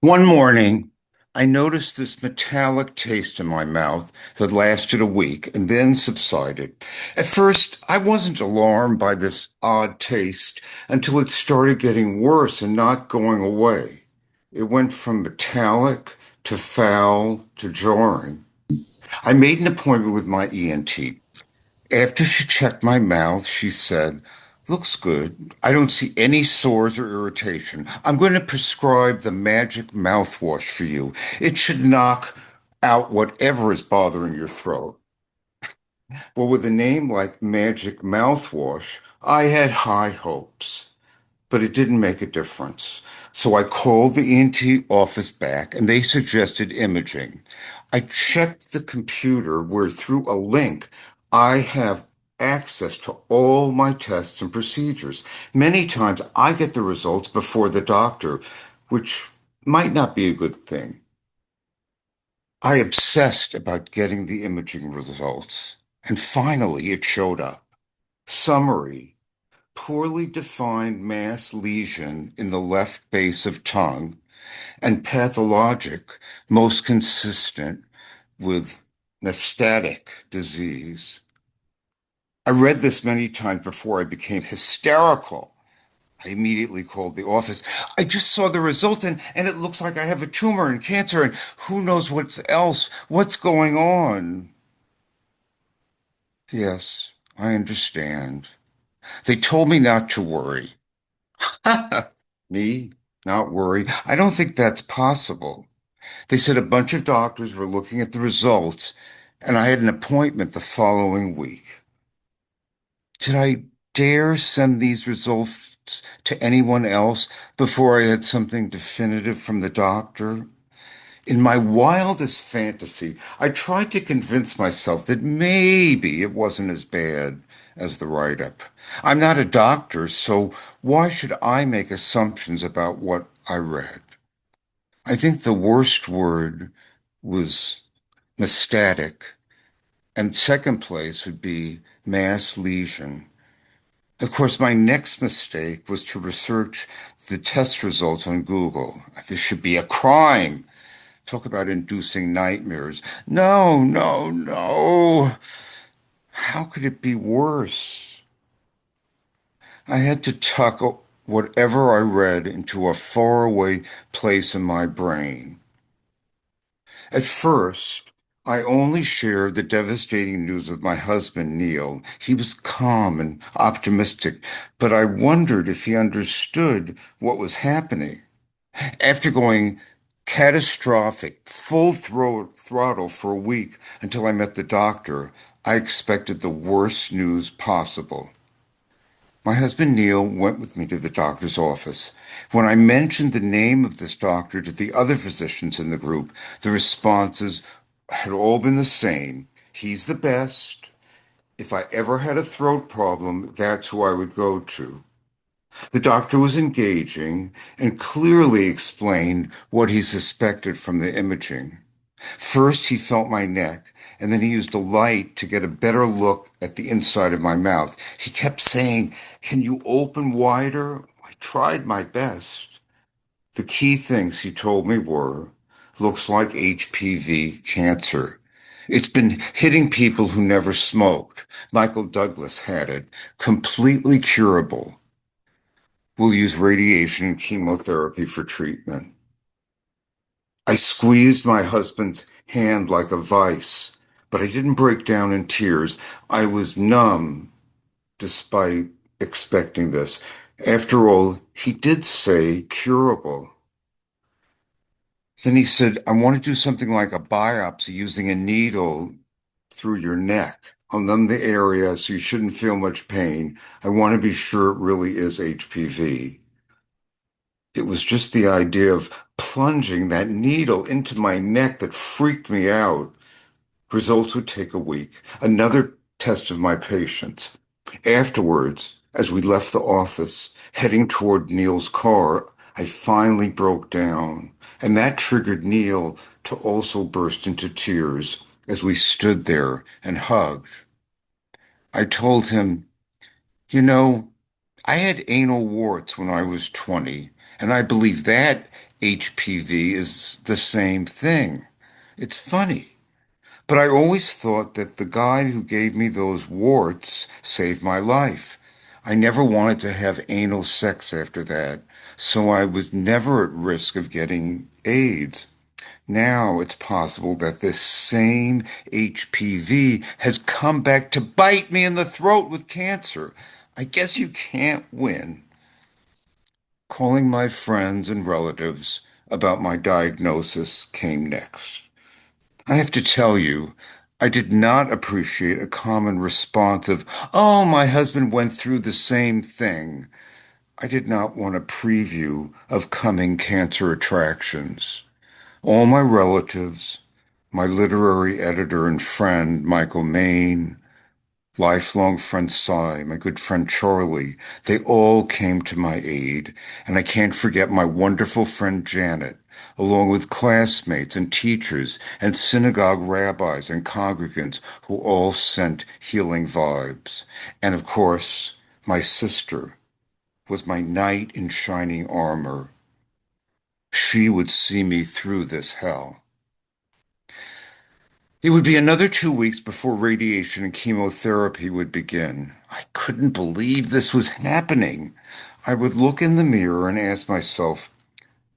One morning, I noticed this metallic taste in my mouth that lasted a week and then subsided. At first, I wasn't alarmed by this odd taste until it started getting worse and not going away. It went from metallic to foul to jarring. I made an appointment with my ENT. After she checked my mouth, she said, "Looks good. I don't see any sores or irritation. I'm going to prescribe the magic mouthwash for you. It should knock out whatever is bothering your throat." Well, with a name like Magic Mouthwash, I had high hopes, but it didn't make a difference. So I called the ENT office back and they suggested imaging. I checked the computer where through a link I have access to all my tests and procedures. Many times I get the results before the doctor, which might not be a good thing. I obsessed about getting the imaging results, and finally it showed up. Summary: poorly defined mass lesion in the left base of tongue, and pathologic, most consistent with metastatic disease. I read this many times before I became hysterical. I immediately called the office. "I just saw the result and it looks like I have a tumor and cancer and who knows what's else. What's going on?" "Yes, I understand." They told me not to worry. Me? Not worry? I don't think that's possible. They said a bunch of doctors were looking at the results, and I had an appointment the following week. Did I dare send these results to anyone else before I had something definitive from the doctor? In my wildest fantasy, I tried to convince myself that maybe it wasn't as bad as the write-up. I'm not a doctor, so why should I make assumptions about what I read? I think the worst word was metastatic, and second place would be mass lesion. Of course, my next mistake was to research the test results on Google. This should be a crime. Talk about inducing nightmares. No, no, no. How could it be worse? I had to tuck whatever I read into a faraway place in my brain. At first, I only shared the devastating news with my husband, Neil. He was calm and optimistic, but I wondered if he understood what was happening. After going catastrophic, throttle for a week until I met the doctor, I expected the worst news possible. My husband Neil went with me to the doctor's office. When I mentioned the name of this doctor to the other physicians in the group, the responses had all been the same. "He's the best. If I ever had a throat problem, that's who I would go to." The doctor was engaging and clearly explained what he suspected from the imaging. First, he felt my neck, and then he used a light to get a better look at the inside of my mouth. He kept saying, "Can you open wider?" I tried my best. The key things he told me were, "Looks like HPV cancer. It's been hitting people who never smoked. Michael Douglas had it. Completely curable. We'll use radiation and chemotherapy for treatment." I squeezed my husband's hand like a vice, but I didn't break down in tears. I was numb despite expecting this. After all, he did say curable. Then he said, "I want to do something like a biopsy using a needle through your neck. I'll numb the area so you shouldn't feel much pain. I want to be sure it really is HPV." It was just the idea of plunging that needle into my neck that freaked me out. Results would take a week. Another test of my patience. Afterwards, as we left the office, heading toward Neil's car, I finally broke down, and that triggered Neil to also burst into tears as we stood there and hugged. I told him, "You know, I had anal warts when I was 20, and I believe that HPV is the same thing. It's funny. But I always thought that the guy who gave me those warts saved my life. I never wanted to have anal sex after that, so I was never at risk of getting AIDS. Now it's possible that this same HPV has come back to bite me in the throat with cancer. I guess you can't win. Calling my friends and relatives about my diagnosis came next. I have to tell you, I did not appreciate a common response of, "Oh, my husband went through the same thing." I did not want a preview of coming cancer attractions. All my relatives, my literary editor and friend, Michael Maine, lifelong friend Cy, my good friend Charlie, they all came to my aid, and I can't forget my wonderful friend Janet, along with classmates and teachers and synagogue rabbis and congregants who all sent healing vibes. And of course, my sister was my knight in shining armor. She would see me through this hell. It would be another 2 weeks before radiation and chemotherapy would begin. I couldn't believe this was happening. I would look in the mirror and ask myself,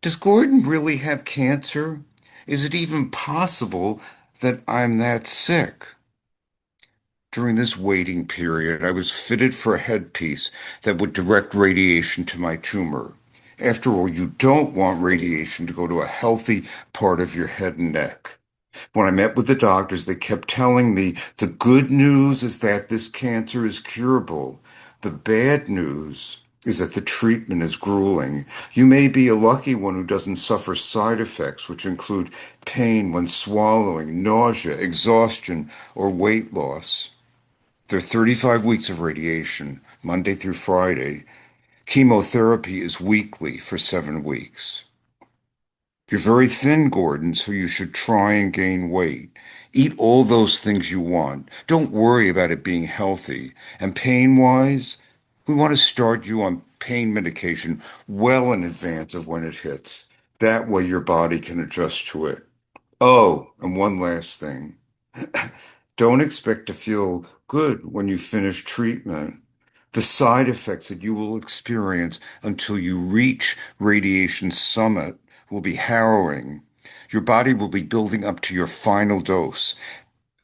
does Gordon really have cancer? Is it even possible that I'm that sick? During this waiting period, I was fitted for a headpiece that would direct radiation to my tumor. After all, you don't want radiation to go to a healthy part of your head and neck. When I met with the doctors, they kept telling me the good news is that this cancer is curable. The bad news is that the treatment is grueling. You may be a lucky one who doesn't suffer side effects, which include pain when swallowing, nausea, exhaustion, or weight loss. There are 35 weeks of radiation, Monday through Friday. Chemotherapy is weekly for 7 weeks. You're very thin, Gordon, so you should try and gain weight. Eat all those things you want. Don't worry about it being healthy. And pain-wise, we want to start you on pain medication well in advance of when it hits. That way your body can adjust to it. Oh, and one last thing. Don't expect to feel good when you finish treatment. The side effects that you will experience until you reach radiation summit will be harrowing. Your body will be building up to your final dose,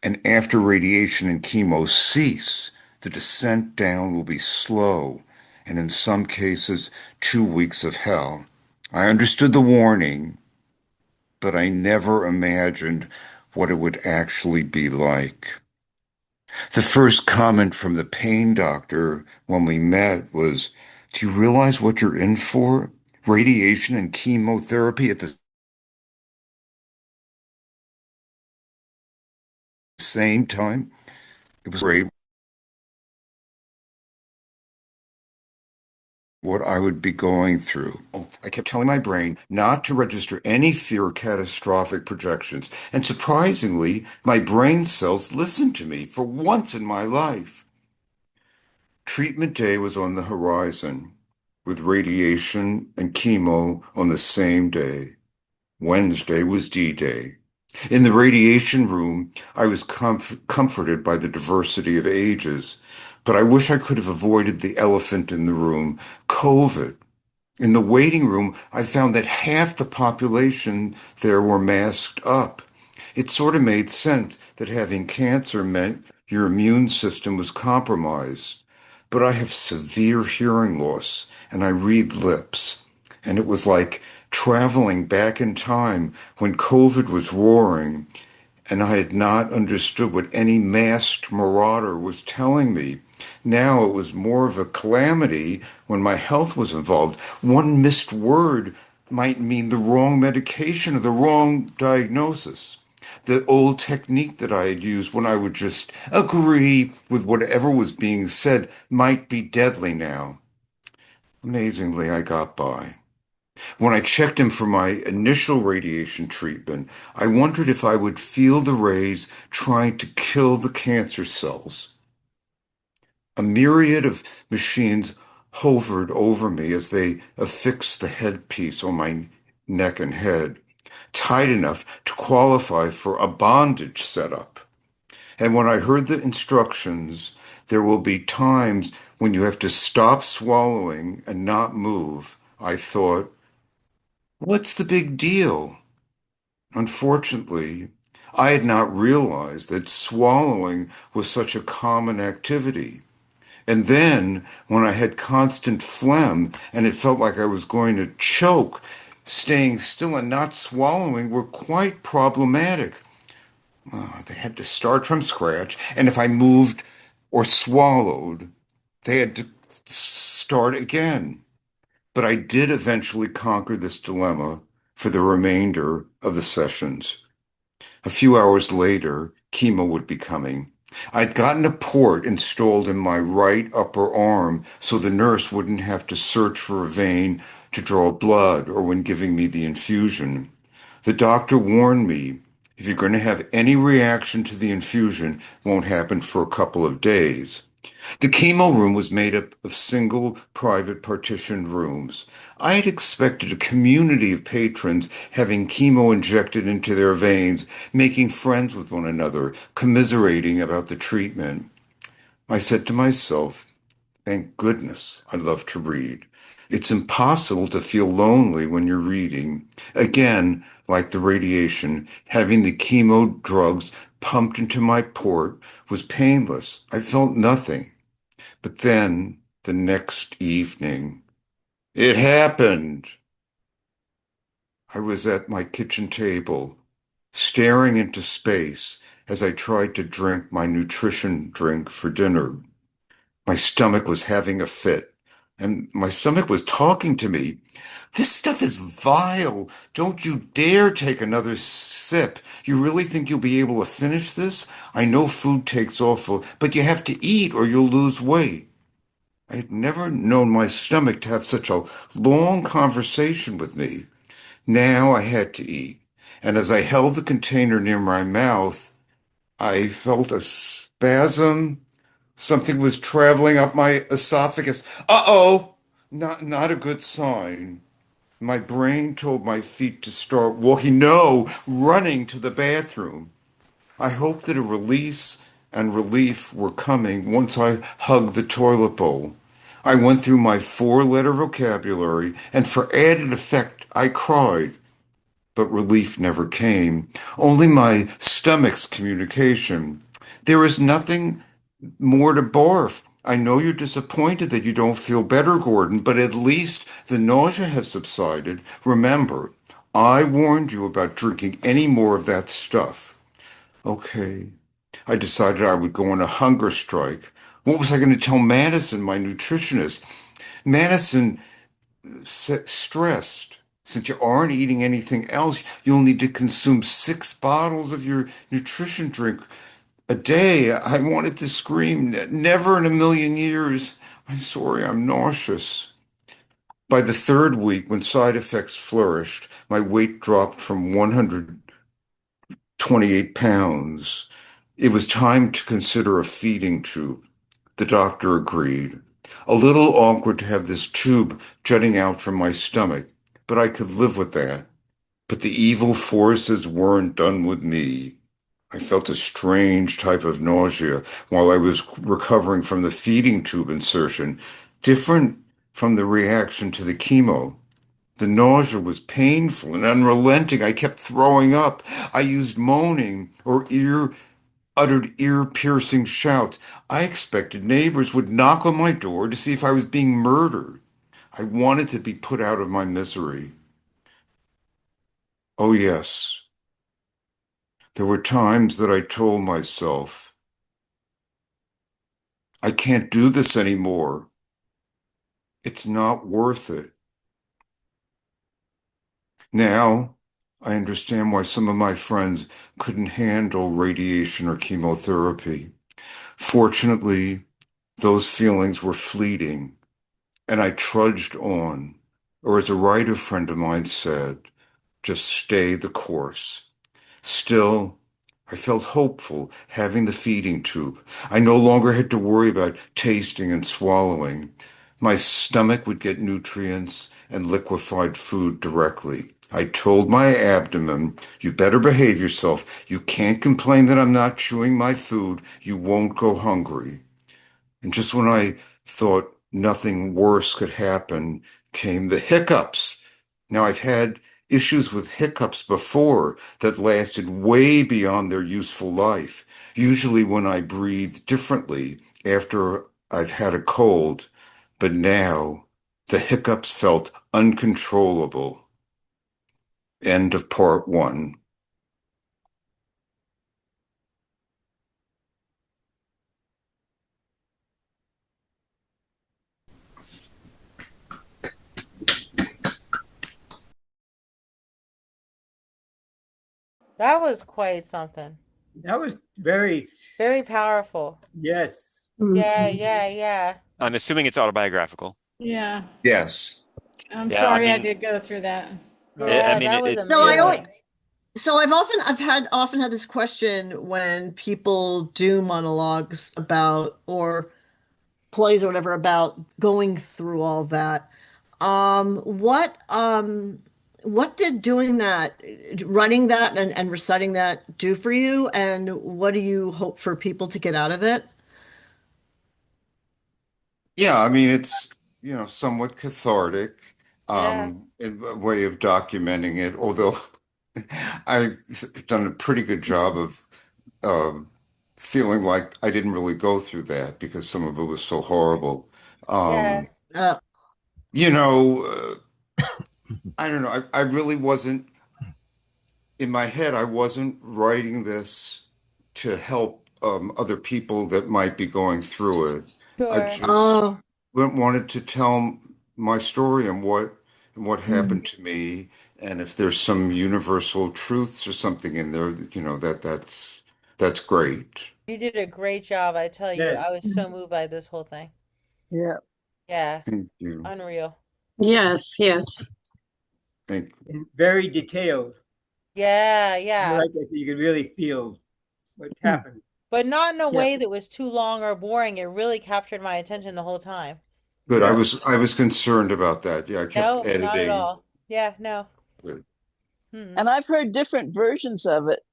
and after radiation and chemo cease, the descent down will be slow, and in some cases, 2 weeks of hell. I understood the warning, but I never imagined what it would actually be like. The first comment from the pain doctor when we met was, do you realize what you're in for? Radiation and chemotherapy at the same time? It was great what I would be going through. I kept telling my brain not to register any fear or catastrophic projections, and surprisingly, my brain cells listened to me for once in my life. Treatment day was on the horizon, with radiation and chemo on the same day. Wednesday was D-Day. In the radiation room, I was comforted by the diversity of ages, but I wish I could have avoided the elephant in the room, COVID. In the waiting room, I found that half the population there were masked up. It sort of made sense that having cancer meant your immune system was compromised. But I have severe hearing loss and I read lips. And it was like traveling back in time when COVID was roaring and I had not understood what any masked marauder was telling me. Now it was more of a calamity when my health was involved. One missed word might mean the wrong medication or the wrong diagnosis. The old technique that I had used when I would just agree with whatever was being said might be deadly now. Amazingly, I got by. When I checked him for my initial radiation treatment, I wondered if I would feel the rays trying to kill the cancer cells. A myriad of machines hovered over me as they affixed the headpiece on my neck and head, tight enough to qualify for a bondage setup. And when I heard the instructions, there will be times when you have to stop swallowing and not move, I thought, what's the big deal? Unfortunately, I had not realized that swallowing was such a common activity. And then, when I had constant phlegm and it felt like I was going to choke, staying still and not swallowing were quite problematic. They had to start from scratch, and if I moved or swallowed, they had to start again. But I did eventually conquer this dilemma for the remainder of the sessions. A few hours later, chemo would be coming. I'd gotten a port installed in my right upper arm so the nurse wouldn't have to search for a vein to draw blood or when giving me the infusion. The doctor warned me, if you're going to have any reaction to the infusion, it won't happen for a couple of days. The chemo room was made up of single, private partitioned rooms. I had expected a community of patrons having chemo injected into their veins, making friends with one another, commiserating about the treatment. I said to myself, thank goodness I love to read. It's impossible to feel lonely when you're reading. Again, like the radiation, having the chemo drugs pumped into my port was painless. I felt nothing. But then, the next evening, it happened. I was at my kitchen table, staring into space as I tried to drink my nutrition drink for dinner. My stomach was having a fit, and my stomach was talking to me. This stuff is vile. Don't you dare take another sip. You really think you'll be able to finish this? I know food takes awful, but you have to eat or you'll lose weight. I had never known my stomach to have such a long conversation with me. Now I had to eat, and as I held the container near my mouth, I felt a spasm. Something was traveling up my esophagus. Uh-oh! Not a good sign. My brain told my feet to start walking. No, running to the bathroom. I hoped that a release and relief were coming once I hugged the toilet bowl. I went through my four-letter vocabulary, and for added effect, I cried. But relief never came, only my stomach's communication. There is nothing more to barf. I know you're disappointed that you don't feel better, Gordon, but at least the nausea has subsided. Remember, I warned you about drinking any more of that stuff. Okay. I decided I would go on a hunger strike. What was I going to tell Madison, my nutritionist? Madison stressed. Since you aren't eating anything else, you'll need to consume 6 bottles of your nutrition drink a day. I wanted to scream, never in a million years. I'm sorry, I'm nauseous. By the third week, when side effects flourished, my weight dropped from 128 pounds. It was time to consider a feeding tube. The doctor agreed. A little awkward to have this tube jutting out from my stomach, but I could live with that. But the evil forces weren't done with me. I felt a strange type of nausea while I was recovering from the feeding tube insertion, different from the reaction to the chemo. The nausea was painful and unrelenting. I kept throwing up. I used moaning or uttered ear-piercing shouts. I expected neighbors would knock on my door to see if I was being murdered. I wanted to be put out of my misery. Oh, yes. There were times that I told myself, I can't do this anymore. It's not worth it. Now, I understand why some of my friends couldn't handle radiation or chemotherapy. Fortunately, those feelings were fleeting, and I trudged on, or as a writer friend of mine said, just stay the course. Still, I felt hopeful having the feeding tube. I no longer had to worry about tasting and swallowing. My stomach would get nutrients and liquefied food directly. I told my abdomen, you better behave yourself. You can't complain that I'm not chewing my food. You won't go hungry. And just when I thought nothing worse could happen, came the hiccups. Now, I've had issues with hiccups before that lasted way beyond their useful life. Usually when I breathe differently after I've had a cold, but now the hiccups felt uncontrollable. End of part one. That was quite something. That was very, Very powerful. yes. Yeah, yeah, yeah. I'm assuming it's autobiographical. Yeah, Yes. I'm Yeah, I sorry I mean, did go through that. I Yeah, mean, that was So I always, amazing. so I've often had this question when people do monologues about or plays or whatever about going through all that. What did doing that, running that and reciting that do for you? And what do you hope for people to get out of it? Yeah, I mean, it's somewhat cathartic, Yeah, in a way of documenting it, although I've done a pretty good job of um, feeling like I didn't really go through that because some of it was so horrible. yeah. Um, Uh, you know, I don't know. I really wasn't in my head. I wasn't writing this to help other people that might be going through it. I Sure. just oh, wanted to tell my story and what happened to me, and if there's some universal truths or something in there, that's great. You did a great job, I tell you. I Yes. was so moved by this whole thing. yeah. Yeah, Thank you. unreal. Yes, yes. Thank And very detailed. Yeah, I yeah. like that you can really feel what happened. But not in a Yeah. way that was too long or boring. It really captured my attention the whole time. Good. I Yeah. was I was concerned about that. Yeah, I kept No, not at editing. all. Yeah, no. Good. Mm-mm. And I've heard different versions of it,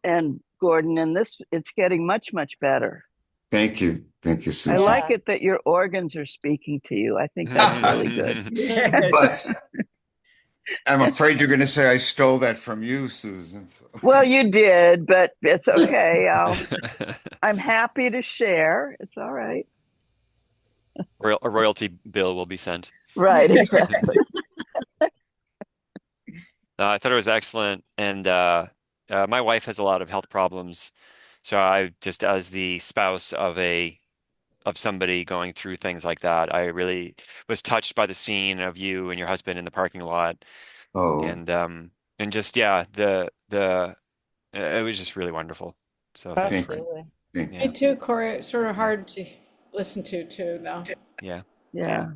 and Gordon, and this it's getting much, much better. Thank you. Thank you, I Susan. like Yeah. it that your organs are speaking to you. I think that's really good. Yes. But I'm afraid you're going to say I stole that from you, Susan. So. Well, you did, but it's okay. I'm happy to share. It's all right. A royalty bill will be sent. Right, exactly. I thought it was excellent, and my wife has a lot of health problems, so I just, as the spouse of somebody going through things like that, I really was touched by the scene of you and your husband in the parking lot, Oh, and just yeah, the it was just really wonderful. So thank you thank for you. Absolutely. Thank Me yeah, you. too, Corey. It's sort of yeah, hard to listen to too, though. yeah, yeah. Yeah.